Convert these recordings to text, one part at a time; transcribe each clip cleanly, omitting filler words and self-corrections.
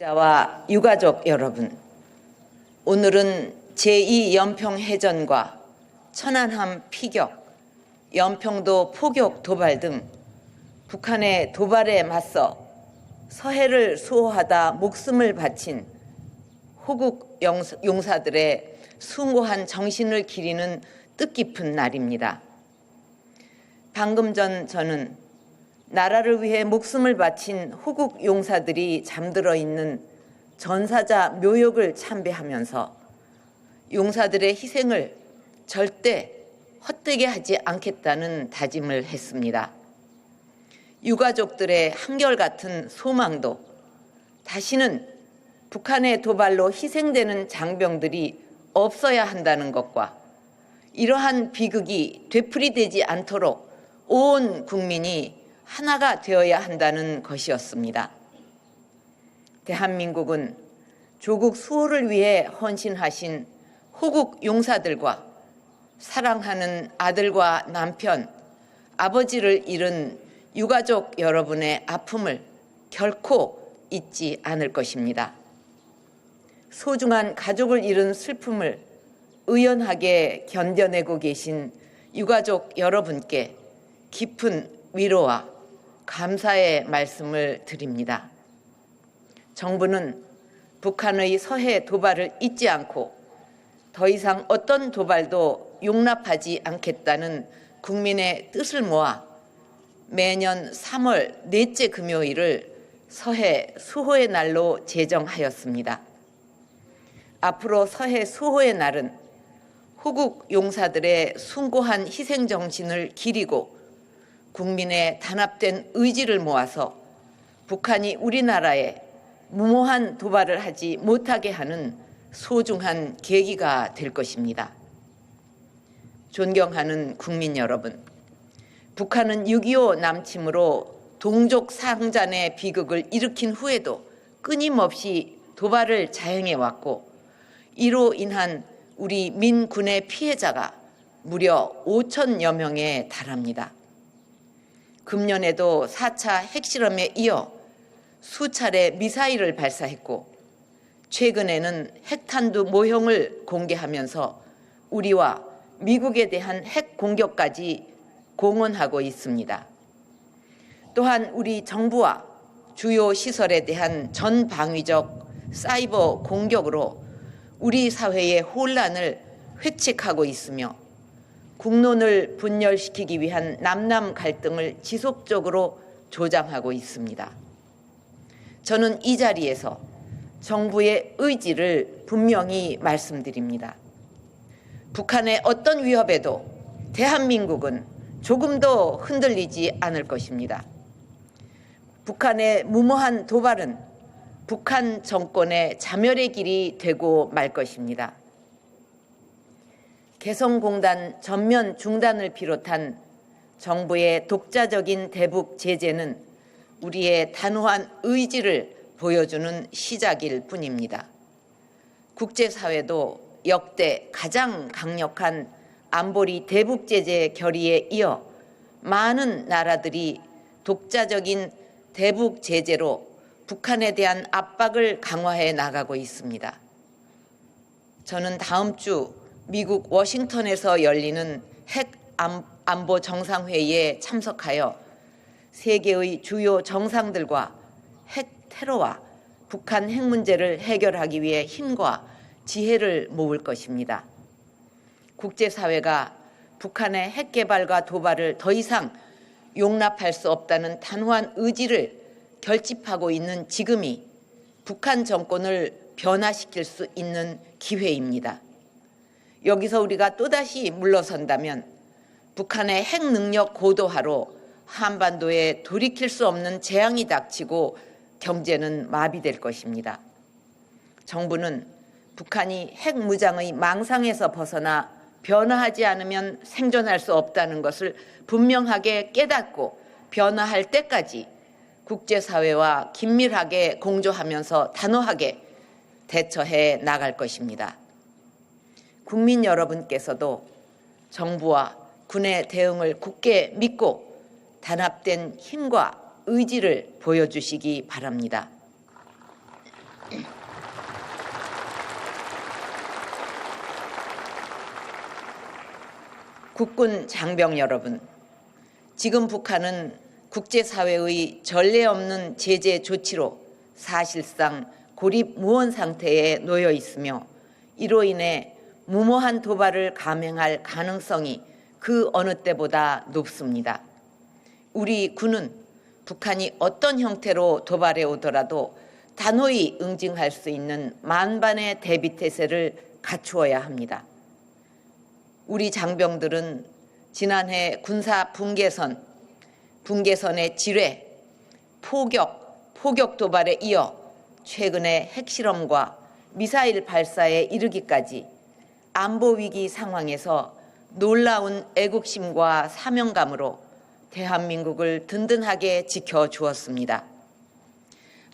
독자와 유가족 여러분, 오늘은 제2연평해전과 천안함 피격, 연평도 포격 도발 등 북한의 도발에 맞서 서해를 수호하다 목숨을 바친 호국 용사들의 숭고한 정신을 기리는 뜻깊은 날입니다. 방금 전 저는 나라를 위해 목숨을 바친 호국 용사들이 잠들어 있는 전사자 묘역을 참배하면서 용사들의 희생을 절대 헛되게 하지 않겠다는 다짐을 했습니다. 유가족들의 한결같은 소망도 다시는 북한의 도발로 희생되는 장병들이 없어야 한다는 것과 이러한 비극이 되풀이되지 않도록 온 국민이 하나가 되어야 한다는 것이었습니다. 대한민국은 조국 수호를 위해 헌신하신 호국 용사들과 사랑하는 아들과 남편, 아버지를 잃은 유가족 여러분의 아픔을 결코 잊지 않을 것입니다. 소중한 가족을 잃은 슬픔을 의연하게 견뎌내고 계신 유가족 여러분께 깊은 위로와 감사의 말씀을 드립니다. 정부는 북한의 서해 도발을 잊지 않고 더 이상 어떤 도발도 용납하지 않겠다는 국민의 뜻을 모아 매년 3월 넷째 금요일을 서해 수호의 날로 제정하였습니다. 앞으로 서해 수호의 날은 호국 용사들의 숭고한 희생 정신을 기리고 국민의 단합된 의지를 모아서 북한이 우리나라에 무모한 도발을 하지 못하게 하는 소중한 계기가 될 것입니다. 존경하는 국민 여러분, 북한은 6.25 남침으로 동족 상잔의 비극을 일으킨 후에도 끊임없이 도발을 자행해왔고 이로 인한 우리 민군의 피해자가 무려 5천여 명에 달합니다. 금년에도 4차 핵실험에 이어 수차례 미사일을 발사했고 최근에는 핵탄두 모형을 공개하면서 우리와 미국에 대한 핵 공격까지 공언하고 있습니다. 또한 우리 정부와 주요 시설에 대한 전방위적 사이버 공격으로 우리 사회의 혼란을 획책하고 있으며 국론을 분열시키기 위한 남남 갈등을 지속적으로 조장하고 있습니다. 저는 이 자리에서 정부의 의지를 분명히 말씀드립니다. 북한의 어떤 위협에도 대한민국은 조금도 흔들리지 않을 것입니다. 북한의 무모한 도발은 북한 정권의 자멸의 길이 되고 말 것입니다. 개성공단 전면 중단을 비롯한 정부의 독자적인 대북 제재는 우리의 단호한 의지를 보여주는 시작일 뿐입니다. 국제사회도 역대 가장 강력한 안보리 대북 제재 결의에 이어 많은 나라들이 독자적인 대북 제재로 북한에 대한 압박을 강화해 나가고 있습니다. 저는 다음 주 미국 워싱턴에서 열리는 핵 안보 정상회의에 참석하여 세계의 주요 정상들과 핵 테러와 북한 핵 문제를 해결하기 위해 힘과 지혜를 모을 것입니다. 국제사회가 북한의 핵 개발과 도발을 더 이상 용납할 수 없다는 단호한 의지를 결집하고 있는 지금이 북한 정권을 변화시킬 수 있는 기회입니다. 여기서 우리가 또다시 물러선다면 북한의 핵 능력 고도화로 한반도에 돌이킬 수 없는 재앙이 닥치고 경제는 마비될 것입니다. 정부는 북한이 핵 무장의 망상에서 벗어나 변화하지 않으면 생존할 수 없다는 것을 분명하게 깨닫고 변화할 때까지 국제사회와 긴밀하게 공조하면서 단호하게 대처해 나갈 것입니다. 국민 여러분께서도 정부와 군의 대응을 굳게 믿고 단합된 힘과 의지를 보여주시기 바랍니다. 국군 장병 여러분, 지금 북한은 국제사회의 전례 없는 제재 조치로 사실상 고립무원 상태에 놓여 있으며 이로 인해 무모한 도발을 감행할 가능성이 그 어느 때보다 높습니다. 우리 군은 북한이 어떤 형태로 도발해 오더라도 단호히 응징할 수 있는 만반의 대비태세를 갖추어야 합니다. 우리 장병들은 지난해 군사 붕괴선의 지뢰, 포격 도발에 이어 최근의 핵실험과 미사일 발사에 이르기까지 안보 위기 상황에서 놀라운 애국심과 사명감으로 대한민국을 든든하게 지켜주었습니다.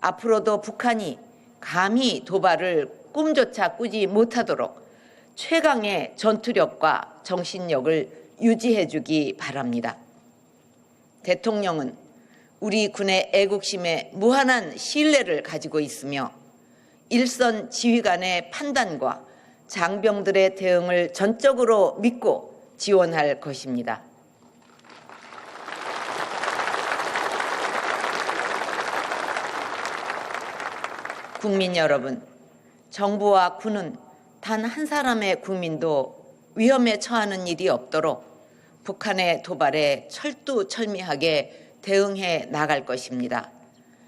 앞으로도 북한이 감히 도발을 꿈조차 꾸지 못하도록 최강의 전투력과 정신력을 유지해주기 바랍니다. 대통령은 우리 군의 애국심에 무한한 신뢰를 가지고 있으며 일선 지휘관의 판단과 장병들의 대응을 전적으로 믿고 지원할 것입니다. 국민 여러분, 정부와 군은 단 한 사람의 국민도 위험에 처하는 일이 없도록 북한의 도발에 철두철미하게 대응해 나갈 것입니다.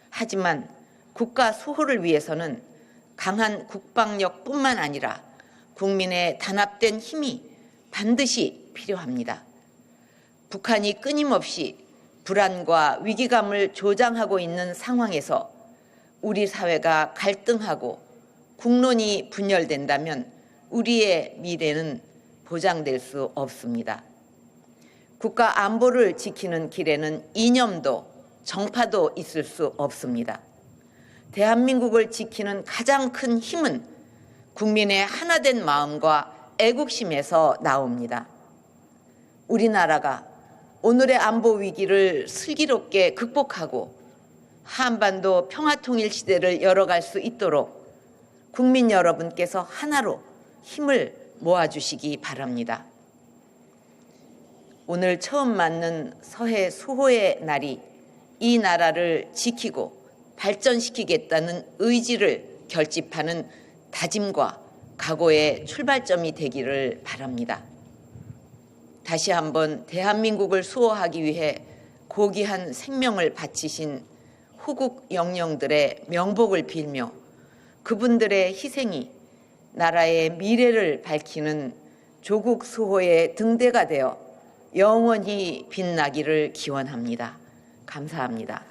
하지만 국가 수호를 위해서는 강한 국방력뿐만 아니라 국민의 단합된 힘이 반드시 필요합니다. 북한이 끊임없이 불안과 위기감을 조장하고 있는 상황에서 우리 사회가 갈등하고 국론이 분열된다면 우리의 미래는 보장될 수 없습니다. 국가 안보를 지키는 길에는 이념도 정파도 있을 수 없습니다. 대한민국을 지키는 가장 큰 힘은 국민의 하나된 마음과 애국심에서 나옵니다. 우리나라가 오늘의 안보 위기를 슬기롭게 극복하고 한반도 평화통일 시대를 열어갈 수 있도록 국민 여러분께서 하나로 힘을 모아주시기 바랍니다. 오늘 처음 맞는 서해 수호의 날이 이 나라를 지키고 발전시키겠다는 의지를 결집하는 다짐과 각오의 출발점이 되기를 바랍니다. 다시 한번 대한민국을 수호하기 위해 고귀한 생명을 바치신 호국 영령들의 명복을 빌며 그분들의 희생이 나라의 미래를 밝히는 조국 수호의 등대가 되어 영원히 빛나기를 기원합니다. 감사합니다.